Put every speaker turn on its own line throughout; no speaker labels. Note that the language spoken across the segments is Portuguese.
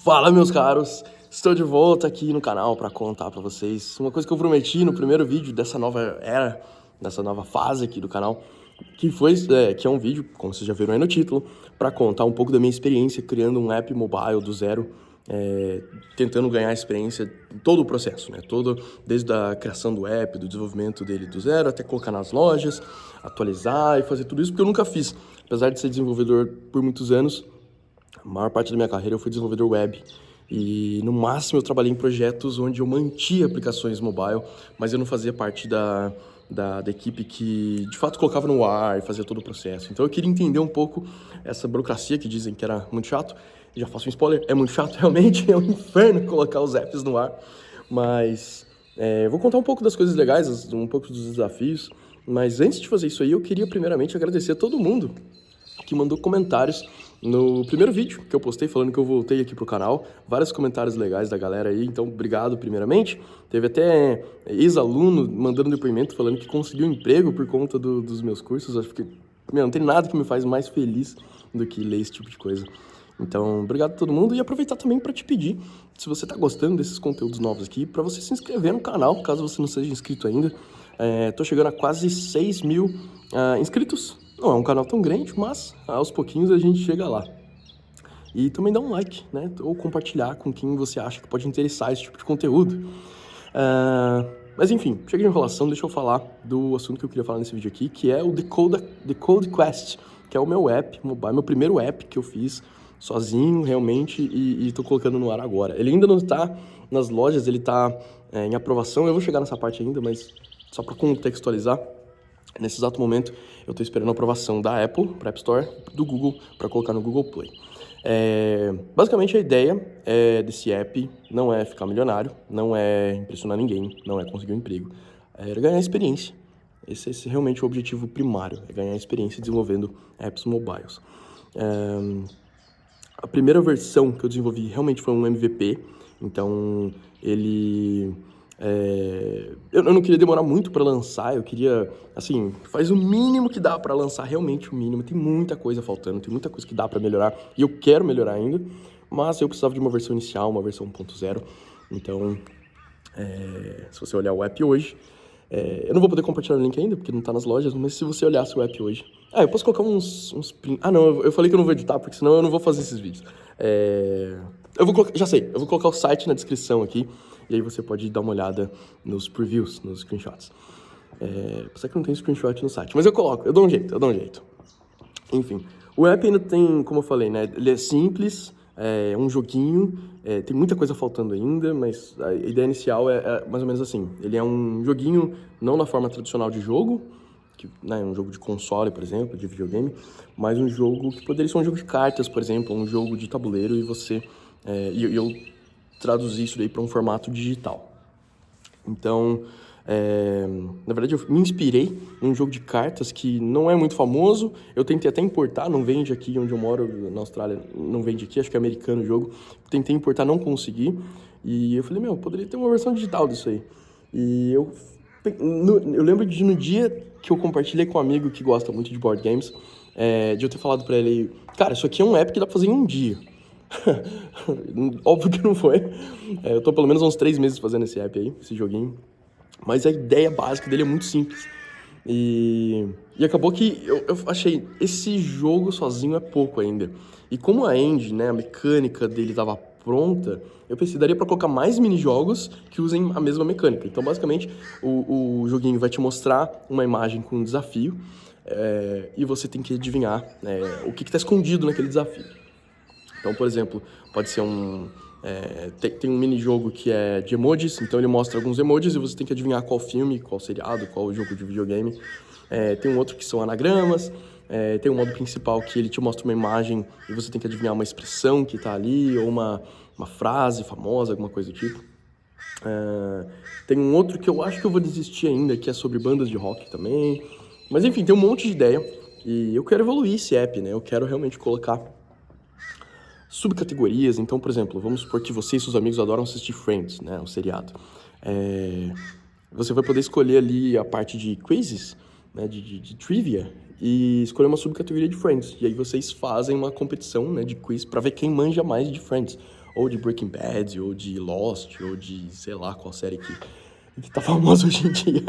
Fala, meus caros! Estou de volta aqui no canal para contar para vocês uma coisa que eu prometi no primeiro vídeo dessa nova era, dessa nova fase aqui do canal, que é um vídeo, como vocês já viram aí no título, para contar um pouco da minha experiência criando um app mobile do zero, tentando ganhar experiência em todo o processo, né? Desde a criação do app, do desenvolvimento dele do zero, até colocar nas lojas, atualizar e fazer tudo isso, porque eu nunca fiz. Apesar de ser desenvolvedor por muitos anos, a maior parte da minha carreira eu fui desenvolvedor web e no máximo eu trabalhei em projetos onde eu mantinha aplicações mobile, mas eu não fazia parte da equipe que de fato colocava no ar e fazia todo o processo. Então eu queria entender um pouco essa burocracia que dizem que era muito chato. Já faço um spoiler, é muito chato realmente, é um inferno colocar os apps no ar, mas eu vou contar um pouco das coisas legais, um pouco dos desafios, mas antes de fazer isso aí eu queria primeiramente agradecer a todo mundo que mandou comentários no primeiro vídeo que eu postei falando que eu voltei aqui pro canal. Vários comentários legais da galera aí, então obrigado primeiramente. Teve até ex-aluno mandando depoimento falando que conseguiu um emprego por conta dos meus cursos. Acho que, não tem nada que me faz mais feliz do que ler esse tipo de coisa. Então, obrigado a todo mundo e aproveitar também para te pedir, se você tá gostando desses conteúdos novos aqui, para você se inscrever no canal, caso você não seja inscrito ainda. Tô chegando a quase 6 mil inscritos. Não é um canal tão grande, mas aos pouquinhos a gente chega lá. E também dá um like, né? Ou compartilhar com quem você acha que pode interessar esse tipo de conteúdo. Mas enfim, chega de enrolação, deixa eu falar do assunto que eu queria falar nesse vídeo aqui, que é o The Code Quest, que é o meu app mobile, meu primeiro app que eu fiz sozinho, realmente, e tô colocando no ar agora. Ele ainda não tá nas lojas, ele tá em aprovação, eu vou chegar nessa parte ainda, mas só para contextualizar, nesse exato momento, eu estou esperando a aprovação da Apple para App Store, do Google, para colocar no Google Play. Basicamente, a ideia desse app não é ficar milionário, não é impressionar ninguém, não é conseguir um emprego, é ganhar experiência. Esse é realmente o objetivo primário, é ganhar experiência desenvolvendo apps mobiles. A primeira versão que eu desenvolvi realmente foi um MVP, então ele... eu não queria demorar muito para lançar, eu queria, assim, faz o mínimo que dá para lançar, realmente o mínimo. Tem muita coisa faltando, tem muita coisa que dá para melhorar, e eu quero melhorar ainda, mas eu precisava de uma versão inicial, uma versão 1.0, então, se você olhar o app hoje, eu não vou poder compartilhar o link ainda, porque não tá nas lojas, mas se você olhasse o app hoje... eu posso colocar uns não, eu falei que eu não vou editar, porque senão eu não vou fazer esses vídeos. Eu vou colocar, já sei, eu vou colocar o site na descrição aqui, e aí você pode dar uma olhada nos previews, nos screenshots. Apesar que não tem screenshot no site, mas eu coloco, eu dou um jeito. Enfim, o app ainda tem, como eu falei, né, ele é simples, é um joguinho, tem muita coisa faltando ainda, mas a ideia inicial é mais ou menos assim. Ele é um joguinho, não na forma tradicional de jogo, né, um jogo de console, por exemplo, de videogame, mas um jogo que poderia ser um jogo de cartas, por exemplo, um jogo de tabuleiro, e você... eu traduzi isso daí para um formato digital. Então, na verdade, eu me inspirei num jogo de cartas que não é muito famoso. Eu tentei até importar, não vende aqui onde eu moro, na Austrália, não vende aqui, acho que é americano o jogo. Tentei importar, não consegui. E eu falei, poderia ter uma versão digital disso aí. E eu lembro de no dia que eu compartilhei com um amigo que gosta muito de board games, de eu ter falado pra ele, cara, isso aqui é um app que dá pra fazer em um dia. Óbvio que não foi. Eu tô pelo menos uns 3 meses fazendo esse app aí, esse joguinho. Mas a ideia básica dele é muito simples. E acabou que eu achei, esse jogo sozinho é pouco ainda. E como a engine, né, a mecânica dele tava pronta, eu pensei, daria pra colocar mais mini-jogos que usem a mesma mecânica. Então, basicamente, o joguinho vai te mostrar uma imagem com um desafio, e você tem que adivinhar o que tá escondido naquele desafio. Então, por exemplo, pode ser tem um mini-jogo que é de emojis, então ele mostra alguns emojis e você tem que adivinhar qual filme, qual seriado, qual jogo de videogame. Tem um outro que são anagramas, tem um modo principal que ele te mostra uma imagem e você tem que adivinhar uma expressão que tá ali, ou uma frase famosa, alguma coisa do tipo. Tem um outro que eu acho que eu vou desistir ainda, que é sobre bandas de rock também. Mas enfim, tem um monte de ideia e eu quero evoluir esse app, né? Eu quero realmente colocar subcategorias. Então, por exemplo, vamos supor que você e seus amigos adoram assistir Friends, né, o seriado. Você vai poder escolher ali a parte de quizzes, né, de trivia, e escolher uma subcategoria de Friends. E aí vocês fazem uma competição, né, de quiz para ver quem manja mais de Friends. ou de Breaking Bad, ou de Lost, ou de sei lá qual série que tá famosa hoje em dia.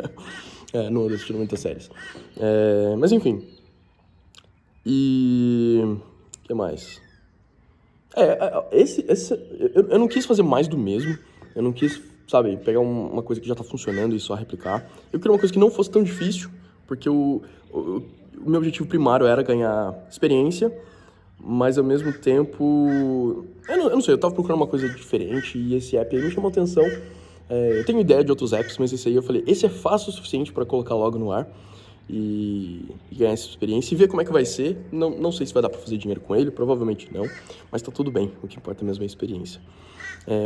Não ando assistindo muitas séries. Mas enfim. E... o que mais? Eu não quis fazer mais do mesmo. Eu não quis, sabe, pegar uma coisa que já tá funcionando e só replicar. Eu queria uma coisa que não fosse tão difícil, porque o meu objetivo primário era ganhar experiência, mas ao mesmo tempo... Eu não sei, eu tava procurando uma coisa diferente e esse app aí me chamou atenção. Eu tenho ideia de outros apps, mas esse aí eu falei, esse é fácil o suficiente pra colocar logo no ar e ganhar essa experiência e ver como é que vai ser. Não sei se vai dar pra fazer dinheiro com ele, provavelmente não, mas tá tudo bem, o que importa mesmo é a experiência.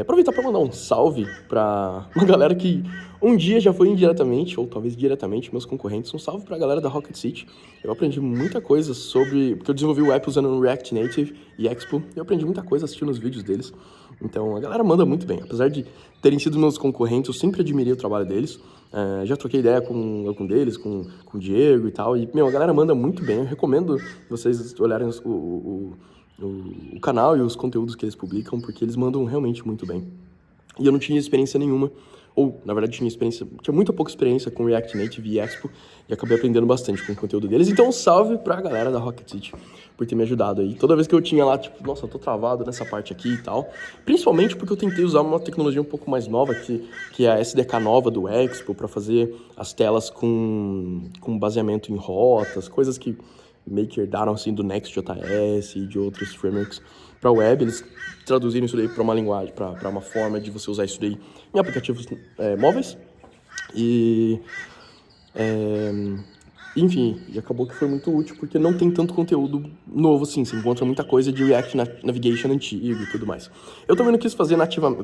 Aproveitar para mandar um salve para uma galera que um dia já foi indiretamente, ou talvez diretamente, meus concorrentes. Um salve para a galera da Rocket City. Eu aprendi muita coisa porque eu desenvolvi o app usando React Native e Expo. Eu aprendi muita coisa assistindo os vídeos deles. Então a galera manda muito bem. Apesar de terem sido meus concorrentes, eu sempre admirei o trabalho deles. Já troquei ideia com algum deles, com o Diego e tal. E, a galera manda muito bem. Eu recomendo vocês olharem o canal e os conteúdos que eles publicam, porque eles mandam realmente muito bem. E eu não tinha experiência nenhuma, ou, na verdade, tinha muito pouca experiência com React Native e Expo, e acabei aprendendo bastante com o conteúdo deles. Então, salve pra galera da Rocket City por ter me ajudado aí. Toda vez que eu tinha lá, tipo, nossa, eu tô travado nessa parte aqui e tal, principalmente porque eu tentei usar uma tecnologia um pouco mais nova, que é a SDK nova do Expo, para fazer as telas com baseamento em rotas, coisas que meio que herdaram assim do Next.js e de outros frameworks para web. Eles traduziram isso daí para uma linguagem, para uma forma de você usar isso daí em aplicativos móveis. Enfim, e acabou que foi muito útil porque não tem tanto conteúdo novo assim, você encontra muita coisa de React Navigation antigo e tudo mais. Eu também não quis fazer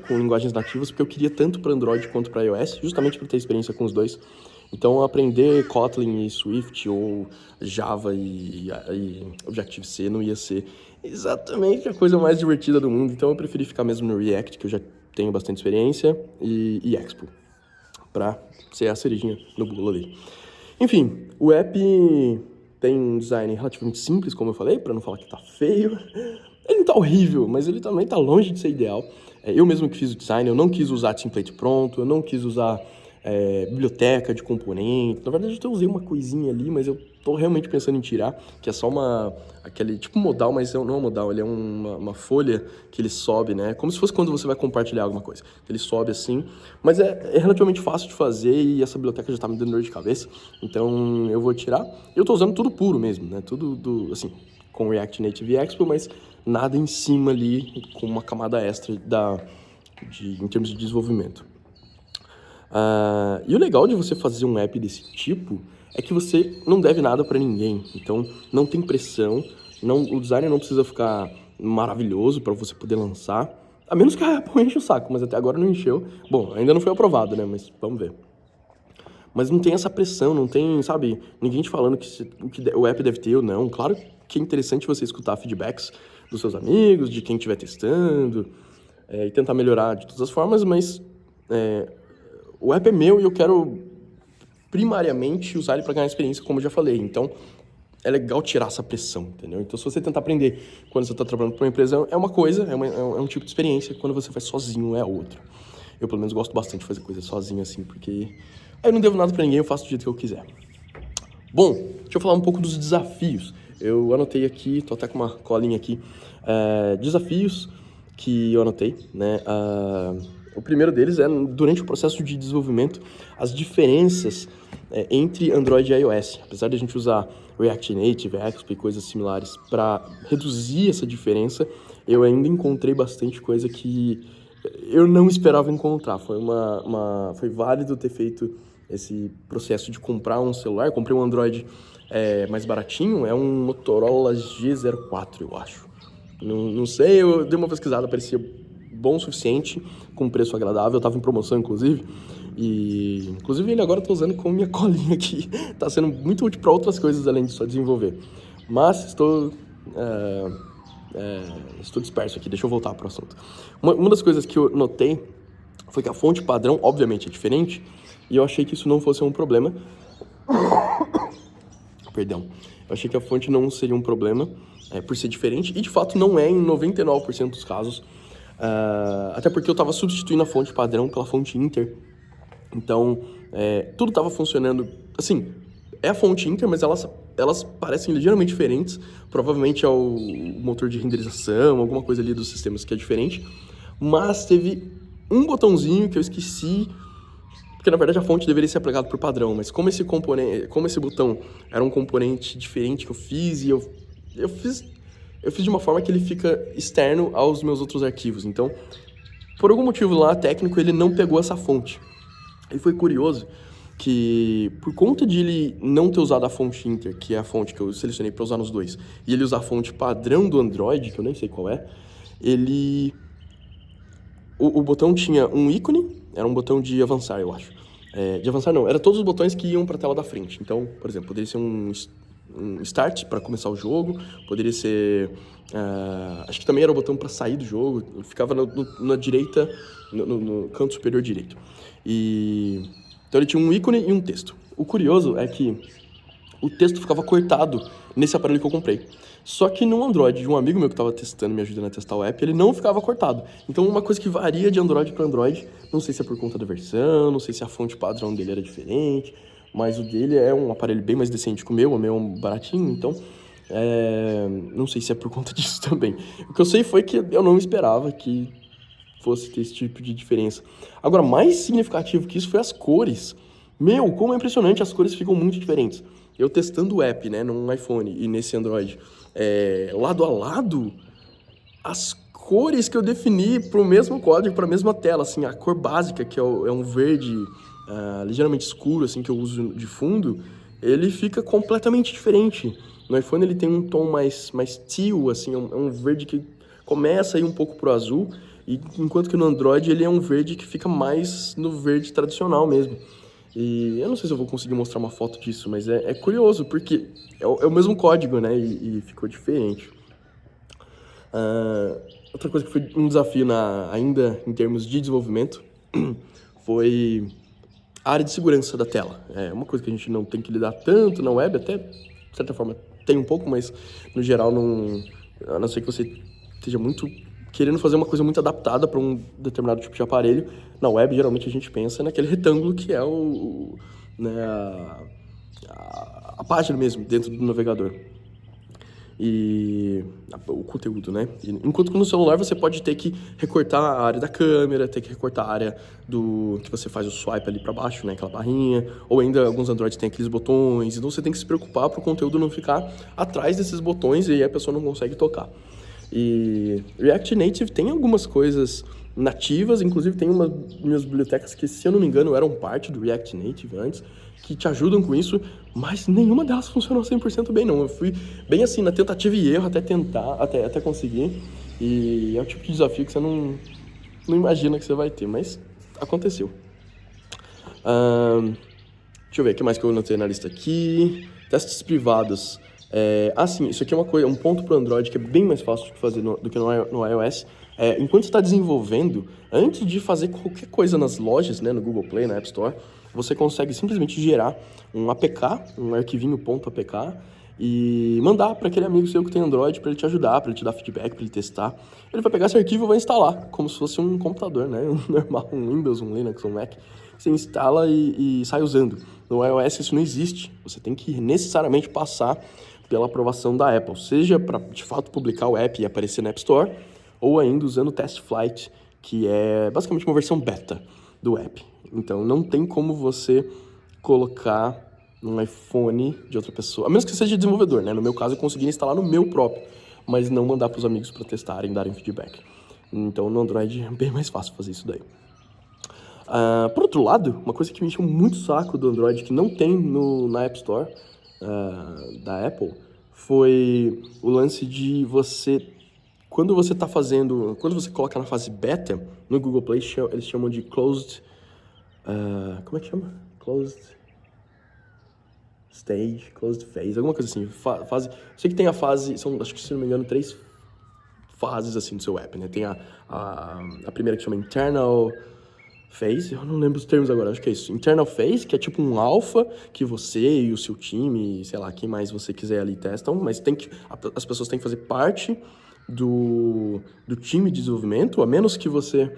com linguagens nativas porque eu queria tanto para Android quanto para iOS, justamente para ter experiência com os dois. Então, aprender Kotlin e Swift ou Java e Objective-C não ia ser exatamente a coisa mais divertida do mundo. Então, eu preferi ficar mesmo no React, que eu já tenho bastante experiência, e Expo, pra ser a cerejinha no bolo ali. Enfim, o app tem um design relativamente simples, como eu falei, para não falar que tá feio. Ele não tá horrível, mas ele também tá longe de ser ideal. Eu mesmo que fiz o design, eu não quis usar template pronto, eu não quis usar biblioteca de componente. Na verdade, eu até usei uma coisinha ali, mas eu tô realmente pensando em tirar, que é só aquele tipo modal, mas não é um modal, ele é uma folha que ele sobe, né? Como se fosse quando você vai compartilhar alguma coisa. Ele sobe assim, mas é relativamente fácil de fazer e essa biblioteca já tá me dando dor de cabeça, então eu vou tirar. Eu tô usando tudo puro mesmo, né? Tudo assim, com React Native e Expo, mas nada em cima ali com uma camada extra em termos de desenvolvimento. E o legal de você fazer um app desse tipo é que você não deve nada para ninguém, então não tem pressão, o design não precisa ficar maravilhoso para você poder lançar, a menos que a Apple enche o saco, mas até agora não encheu. Bom, ainda não foi aprovado, né, mas vamos ver. Mas não tem essa pressão, não tem, sabe, ninguém te falando que o app deve ter ou não. Claro que é interessante você escutar feedbacks dos seus amigos, de quem estiver testando, e tentar melhorar de todas as formas, mas o app é meu e eu quero primariamente usar ele para ganhar experiência, como eu já falei. Então, é legal tirar essa pressão, entendeu? Então, se você tentar aprender quando você está trabalhando para uma empresa, é uma coisa, é um tipo de experiência. Quando você faz sozinho, é outra. Eu, pelo menos, gosto bastante de fazer coisa sozinho, assim, porque eu não devo nada para ninguém, eu faço do jeito que eu quiser. Bom, deixa eu falar um pouco dos desafios. Eu anotei aqui, tô até com uma colinha aqui, desafios que eu anotei, né? O primeiro deles é, durante o processo de desenvolvimento, as diferenças entre Android e iOS. Apesar de a gente usar React Native, Expo e coisas similares para reduzir essa diferença, eu ainda encontrei bastante coisa que eu não esperava encontrar. Foi válido ter feito esse processo de comprar um celular. Eu comprei um Android mais baratinho, é um Motorola G04, eu acho. Não sei, eu dei uma pesquisada, parecia bom o suficiente, com preço agradável, tava em promoção inclusive, e inclusive ele agora eu tô usando com minha colinha aqui, tá sendo muito útil para outras coisas além de só desenvolver, mas estou disperso aqui, deixa eu voltar pro assunto. Uma das coisas que eu notei foi que a fonte padrão, obviamente, é diferente, e eu achei que isso não fosse um problema. Perdão, eu achei que a fonte não seria um problema por ser diferente, e de fato não é em 99% dos casos. Até porque eu estava substituindo a fonte padrão pela fonte Inter. Então, tudo estava funcionando... Assim, é a fonte Inter, mas elas parecem ligeiramente diferentes. Provavelmente é o motor de renderização, alguma coisa ali dos sistemas que é diferente. Mas teve um botãozinho que eu esqueci, porque na verdade a fonte deveria ser aplicada por padrão, mas como esse botão era um componente diferente que eu fiz, e eu fiz de uma forma que ele fica externo aos meus outros arquivos. Então, por algum motivo lá técnico, ele não pegou essa fonte. E foi curioso que, por conta de ele não ter usado a fonte Inter, que é a fonte que eu selecionei para usar nos dois, e ele usar a fonte padrão do Android, que eu nem sei qual é, o botão tinha um ícone, era um botão de avançar, eu acho. De avançar não, era todos os botões que iam para a tela da frente. Então, por exemplo, poderia ser um start para começar o jogo, poderia ser... acho que também era o botão para sair do jogo, ficava na direita, no canto superior direito. Então ele tinha um ícone e um texto. O curioso é que o texto ficava cortado nesse aparelho que eu comprei. Só que no Android de um amigo meu que estava testando, me ajudando a testar o app, ele não ficava cortado. Então uma coisa que varia de Android para Android, não sei se é por conta da versão, não sei se a fonte padrão dele era diferente, mas o dele é um aparelho bem mais decente que o meu é um baratinho, então não sei se é por conta disso também. O que eu sei foi que eu não esperava que fosse ter esse tipo de diferença. Agora, mais significativo que isso foi as cores. Meu, como é impressionante, as cores ficam muito diferentes. Eu testando o app, né, num iPhone e nesse Android, lado a lado, as cores que eu defini para o mesmo código, para a mesma tela, assim, a cor básica, que é um verde ligeiramente escuro, assim, que eu uso de fundo, ele fica completamente diferente. No iPhone ele tem um tom mais teal, assim, é um verde que começa a ir um pouco pro azul, e enquanto que no Android ele é um verde que fica mais no verde tradicional mesmo. E eu não sei se eu vou conseguir mostrar uma foto disso, mas é curioso, porque é o mesmo código, né, e ficou diferente. Outra coisa que foi um desafio ainda em termos de desenvolvimento foi a área de segurança da tela. É uma coisa que a gente não tem que lidar tanto na web, até de certa forma tem um pouco, mas no geral não, a não ser que você esteja muito querendo fazer uma coisa muito adaptada para um determinado tipo de aparelho. Na web, geralmente a gente pensa naquele retângulo que é né, a página mesmo, dentro do navegador. E o conteúdo, né? Enquanto que no celular você pode ter que recortar a área da câmera, ter que recortar a área que você faz o swipe ali para baixo, né? Aquela barrinha. Ou ainda alguns Androids têm aqueles botões. Então você tem que se preocupar para o conteúdo não ficar atrás desses botões e aí a pessoa não consegue tocar. E React Native tem algumas coisas nativas, inclusive tem umas minhas bibliotecas que, se eu não me engano, eram parte do React Native antes, que te ajudam com isso, mas nenhuma delas funcionou 100% bem, não. Eu fui bem assim, na tentativa e erro, até conseguir, e é o tipo de desafio que você não imagina que você vai ter, mas aconteceu. Deixa eu ver o que mais que eu anotei na lista aqui. Testes privados. Sim, isso aqui é um ponto para o Android que é bem mais fácil de fazer do que no iOS. Enquanto você está desenvolvendo, antes de fazer qualquer coisa nas lojas, né, no Google Play, na App Store, você consegue simplesmente gerar um APK, um arquivinho .apk, e mandar para aquele amigo seu que tem Android para ele te ajudar, para ele te dar feedback, para ele testar. Ele vai pegar esse arquivo e vai instalar, como se fosse um computador, né, um normal, um Windows, um Linux, um Mac. Você instala e sai usando. No iOS isso não existe. Você tem que necessariamente passar pela aprovação da Apple, seja para de fato publicar o app e aparecer na App Store, ou ainda usando o Test Flight, que é basicamente uma versão beta do app. Então não tem como você colocar um iPhone de outra pessoa, a menos que seja desenvolvedor, né? No meu caso eu consegui instalar no meu próprio, mas não mandar para os amigos para testarem, darem feedback. Então no Android é bem mais fácil fazer isso daí. Por outro lado, uma coisa que me encheu muito o saco do Android, que não tem na App Store da Apple, foi o lance de quando você coloca na fase beta, no Google Play, eles chamam de closed, como é que chama? Closed stage, closed phase, alguma coisa assim, fase, sei que tem a fase, acho que se não me engano, 3 fases assim do seu app, né? Tem a primeira que chama internal phase, eu não lembro os termos agora, acho que é isso. Internal phase, que é tipo um alpha que você e o seu time, sei lá, quem mais você quiser ali testam, mas as pessoas têm que fazer parte do time de desenvolvimento, a menos que você,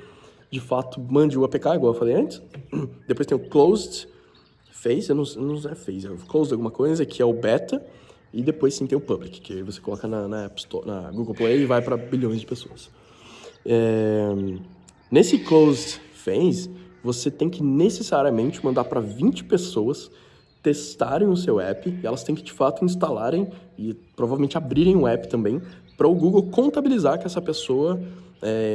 de fato, mande o APK, igual eu falei antes. Depois tem o closed phase, eu não é phase, é o closed alguma coisa, que é o beta. E depois sim tem o public, que você coloca na App Store, na Google Play e vai para bilhões de pessoas. Nesse closed phase, você tem que necessariamente mandar para 20 pessoas testarem o seu app, e elas têm que de fato instalarem e provavelmente abrirem o app também, para o Google contabilizar que essa pessoa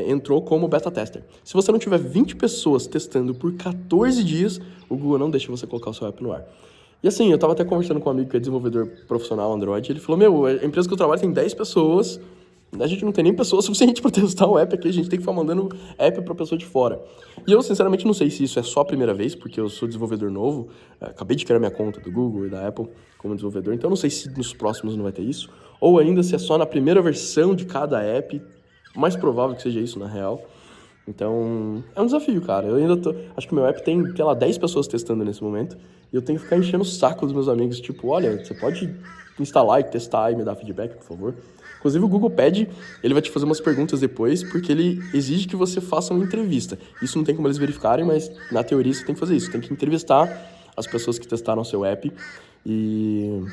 entrou como beta tester. Se você não tiver 20 pessoas testando por 14 dias, o Google não deixa você colocar o seu app no ar. E assim, eu tava até conversando com um amigo que é desenvolvedor profissional Android, e ele falou, a empresa que eu trabalho tem 10 pessoas, a gente não tem nem pessoa suficiente para testar o app aqui, a gente tem que ficar mandando app para pessoa de fora. E eu, sinceramente, não sei se isso é só a primeira vez, porque eu sou desenvolvedor novo, acabei de criar minha conta do Google e da Apple como desenvolvedor, então eu não sei se nos próximos não vai ter isso, ou ainda se é só na primeira versão de cada app, mais provável que seja isso, na real. Então, é um desafio, cara. Eu ainda acho que o meu app tem, sei lá, 10 pessoas testando nesse momento. E eu tenho que ficar enchendo o saco dos meus amigos. Tipo, olha, você pode instalar e testar e me dar feedback, por favor. Inclusive, o Google pede, ele vai te fazer umas perguntas depois, porque ele exige que você faça uma entrevista. Isso não tem como eles verificarem, mas na teoria você tem que fazer isso. Tem que entrevistar as pessoas que testaram o seu app e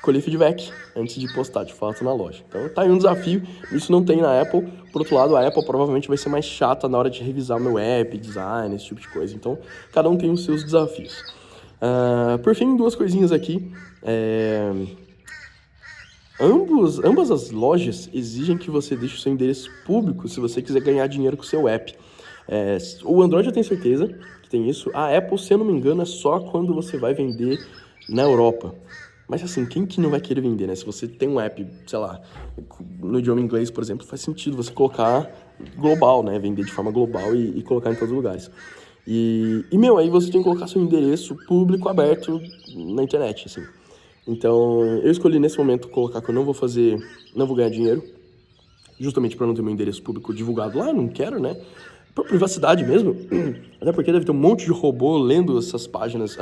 colher feedback antes de postar, de fato, na loja. Então, tá aí um desafio. Isso não tem na Apple. Por outro lado, a Apple provavelmente vai ser mais chata na hora de revisar o meu app, design, esse tipo de coisa. Então, cada um tem os seus desafios. Por fim, duas coisinhas aqui. Ambas as lojas exigem que você deixe o seu endereço público se você quiser ganhar dinheiro com o seu app. O Android eu tenho certeza que tem isso. A Apple, se eu não me engano, é só quando você vai vender na Europa. Mas assim, quem que não vai querer vender, né? Se você tem um app, sei lá, no idioma inglês, por exemplo, faz sentido você colocar global, né? Vender de forma global e colocar em todos os lugares. Aí você tem que colocar seu endereço público aberto na internet, assim. Então, eu escolhi nesse momento colocar que eu não vou ganhar dinheiro, justamente para não ter meu endereço público divulgado lá, não quero, né? Por privacidade mesmo, até porque deve ter um monte de robô lendo essas páginas,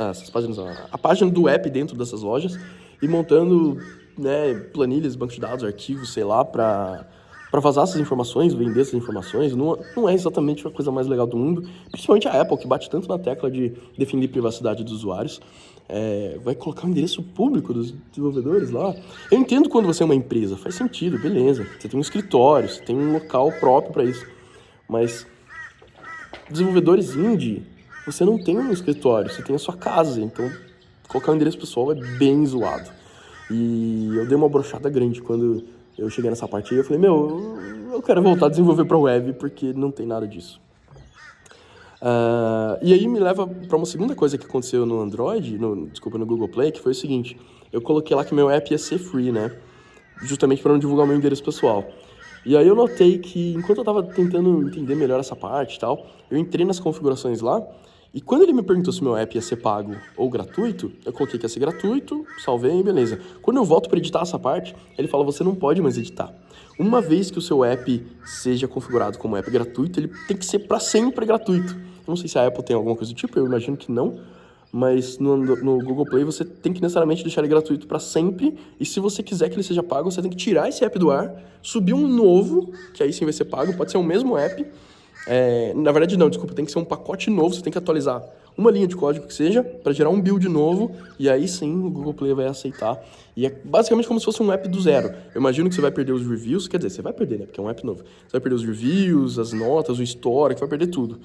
a página do app dentro dessas lojas e montando, né, planilhas, bancos de dados, arquivos, sei lá, para vazar essas informações, vender essas informações. Não é exatamente a coisa mais legal do mundo, principalmente a Apple, que bate tanto na tecla de defender a privacidade dos usuários. Vai colocar o endereço público dos desenvolvedores lá. Eu entendo quando você é uma empresa, faz sentido, beleza. Você tem um escritório, você tem um local próprio para isso, mas desenvolvedores indie, você não tem um escritório, você tem a sua casa, então colocar o endereço pessoal é bem zoado. E eu dei uma brochada grande quando eu cheguei nessa parte aí, eu falei, eu quero voltar a desenvolver para web, porque não tem nada disso. E aí me leva para uma segunda coisa que aconteceu no Android, no Google Play, que foi o seguinte, eu coloquei lá que meu app ia ser free, né? Justamente para não divulgar meu endereço pessoal. E aí eu notei que, enquanto eu tava tentando entender melhor essa parte e tal, eu entrei nas configurações lá, e quando ele me perguntou se meu app ia ser pago ou gratuito, eu coloquei que ia ser gratuito, salvei, beleza. Quando eu volto para editar essa parte, ele fala, você não pode mais editar. Uma vez que o seu app seja configurado como app gratuito, ele tem que ser para sempre gratuito. Eu não sei se a Apple tem alguma coisa do tipo, eu imagino que não, mas no Google Play você tem que necessariamente deixar ele gratuito para sempre, e se você quiser que ele seja pago, você tem que tirar esse app do ar, subir um novo, que aí sim vai ser pago, pode ser o mesmo app, na verdade não, desculpa, tem que ser um pacote novo, você tem que atualizar uma linha de código que seja, para gerar um build novo, e aí sim o Google Play vai aceitar, e é basicamente como se fosse um app do zero. Eu imagino que você vai perder os reviews, quer dizer, você vai perder, né, porque é um app novo, você vai perder os reviews, as notas, o histórico, vai perder tudo.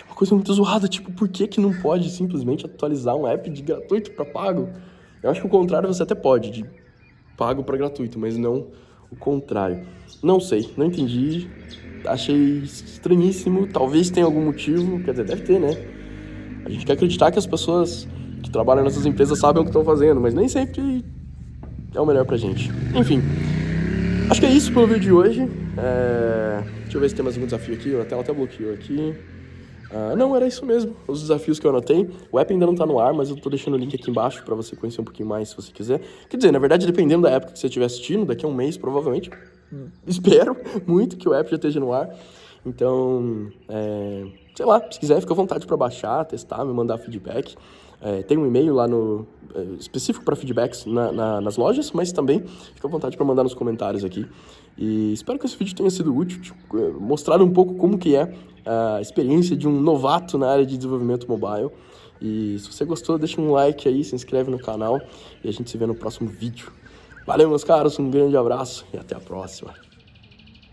Uma coisa muito zoada, tipo, por que não pode simplesmente atualizar um app de gratuito para pago? Eu acho que o contrário você até pode, de pago para gratuito, mas não o contrário. Não sei, não entendi, achei estranhíssimo, talvez tenha algum motivo, quer dizer, deve ter, né? A gente quer acreditar que as pessoas que trabalham nessas empresas sabem o que estão fazendo, mas nem sempre é o melhor pra gente. Enfim, acho que é isso pelo vídeo de hoje. Deixa eu ver se tem mais algum desafio aqui, a tela até bloqueou aqui. Não, era isso mesmo, os desafios que eu anotei. O app ainda não tá no ar, mas eu tô deixando o link aqui embaixo pra você conhecer um pouquinho mais, se você quiser. Quer dizer, na verdade, dependendo da época que você estiver assistindo, daqui a um mês, provavelmente, espero muito que o app já esteja no ar. Então, sei lá, se quiser, fica à vontade pra baixar, testar, me mandar feedback. Tem um e-mail lá específico para feedbacks nas lojas, mas também fica à vontade para mandar nos comentários aqui. E espero que esse vídeo tenha sido útil, mostrar um pouco como que é a experiência de um novato na área de desenvolvimento mobile. E se você gostou, deixa um like aí, se inscreve no canal e a gente se vê no próximo vídeo. Valeu, meus caros, um grande abraço e até a próxima.